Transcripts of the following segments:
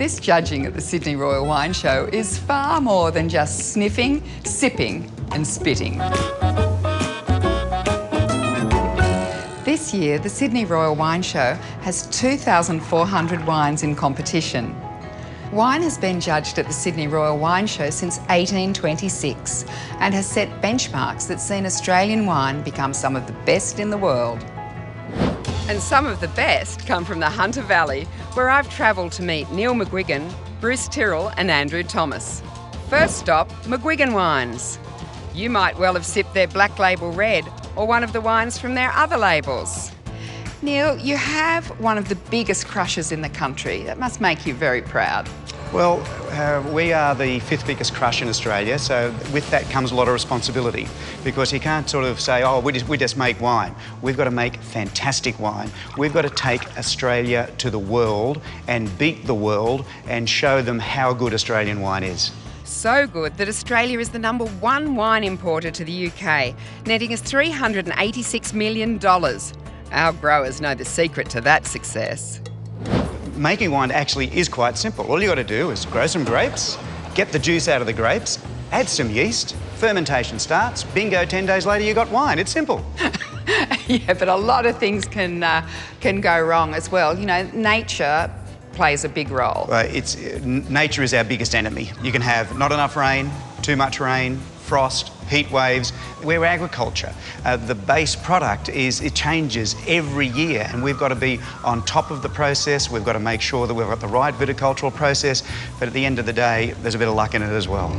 This judging at the Sydney Royal Wine Show is far more than just sniffing, sipping and spitting. This year, the Sydney Royal Wine Show has 2,400 wines in competition. Wine has been judged at the Sydney Royal Wine Show since 1826 and has set benchmarks that's seen Australian wine become some of the best in the world. And some of the best come from the Hunter Valley, where I've travelled to meet Neil McGuigan, Bruce Tyrrell and Andrew Thomas. First stop, McGuigan Wines. You might well have sipped their Black Label Red or one of the wines from their other labels. Neil, you have one of the biggest crushers in the country. That must make you very proud. Well, we are the 5th biggest crush in Australia, so with that comes a lot of responsibility, because you can't sort of say, oh, we just make wine. We've got to make fantastic wine. We've got to take Australia to the world and beat the world and show them how good Australian wine is. So good that Australia is the #1 wine importer to the UK, netting us $386 million. Our growers know the secret to that success. Making wine actually is quite simple. All you got to do is grow some grapes, get the juice out of the grapes, add some yeast, fermentation starts, bingo, 10 days later you got wine. It's simple. Yeah, but a lot of things can go wrong as well. You know, nature plays a big role. Nature is our biggest enemy. You can have not enough rain, too much rain, frost, heat waves. We're agriculture. The base product it changes every year, and we've got to be on top of the process. We've got to make sure that we've got the right viticultural process, but at the end of the day, there's a bit of luck in it as well.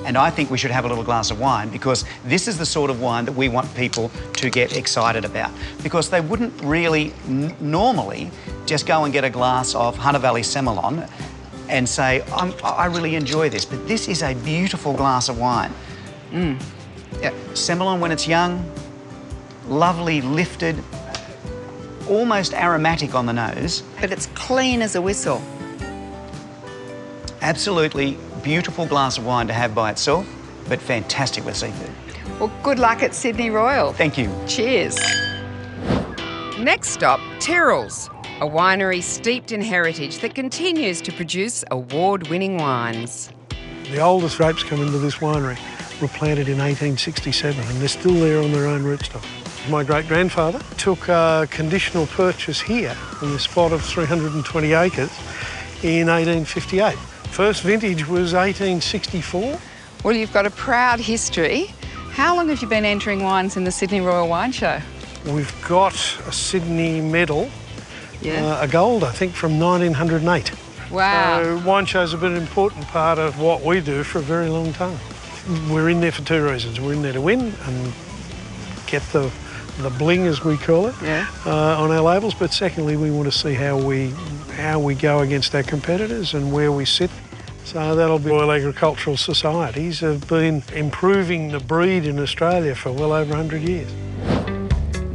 And I think we should have a little glass of wine, because this is the sort of wine that we want people to get excited about, because they wouldn't really normally just go and get a glass of Hunter Valley Semillon and say, I really enjoy this, but this is a beautiful glass of wine. Yeah. Semillon when it's young, lovely, lifted, almost aromatic on the nose. But it's clean as a whistle. Absolutely beautiful glass of wine to have by itself, but fantastic with seafood. Well, good luck at Sydney Royal. Thank you. Cheers. Next stop, Terrells, a winery steeped in heritage that continues to produce award-winning wines. The oldest grapes come into this winery were planted in 1867, and they're still there on their own rootstock. My great-grandfather took a conditional purchase here in this spot of 320 acres in 1858. First vintage was 1864. Well, you've got a proud history. How long have you been entering wines in the Sydney Royal Wine Show? We've got a Sydney medal, a gold, I think, from 1908. Wow. So wine shows have been an important part of what we do for a very long time. We're in there for two reasons. We're in there to win and get the bling, as we call it, on our labels. But secondly, we want to see how we go against our competitors and where we sit. So that'll be Royal Agricultural Societies have been improving the breed in Australia for well over 100 years.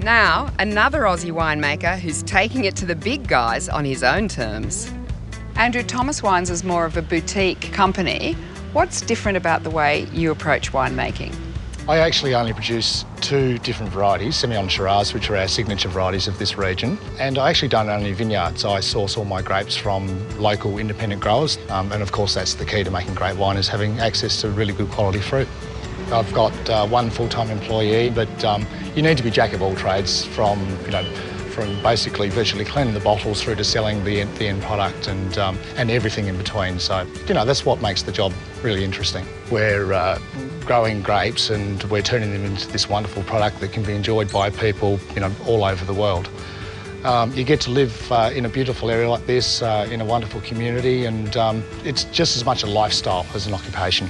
Now, another Aussie winemaker who's taking it to the big guys on his own terms. Andrew Thomas Wines is more of a boutique company. What's different about the way you approach winemaking? I actually only produce 2 different varieties, Semillon Shiraz, which are our signature varieties of this region. And I actually don't own any vineyards. I source all my grapes from local independent growers. And of course, that's the key to making great wine, is having access to really good quality fruit. I've got 1 full-time employee, but you need to be jack of all trades, from basically virtually cleaning the bottles through to selling the end product and everything in between. So, that's what makes the job really interesting. We're growing grapes and we're turning them into this wonderful product that can be enjoyed by people, all over the world. You get to live in a beautiful area like this, in a wonderful community, and it's just as much a lifestyle as an occupation.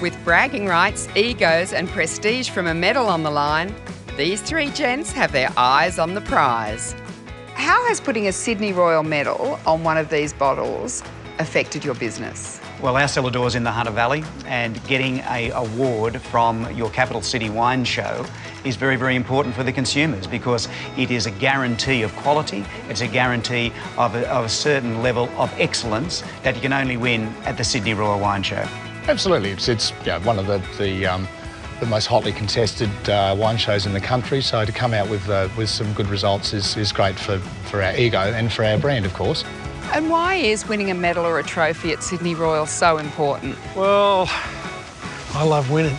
With bragging rights, egos and prestige from a medal on the line, these 3 gents have their eyes on the prize. How has putting a Sydney Royal medal on one of these bottles affected your business? Well, our cellar door's in the Hunter Valley, and getting an award from your capital city wine show is very, very important for the consumers, because it is a guarantee of quality. It's a guarantee of a certain level of excellence that you can only win at the Sydney Royal Wine Show. Absolutely. It's one of the most hotly contested wine shows in the country, so to come out with some good results is great for our ego and for our brand, of course. And why is winning a medal or a trophy at Sydney Royal so important? Well, I love winning.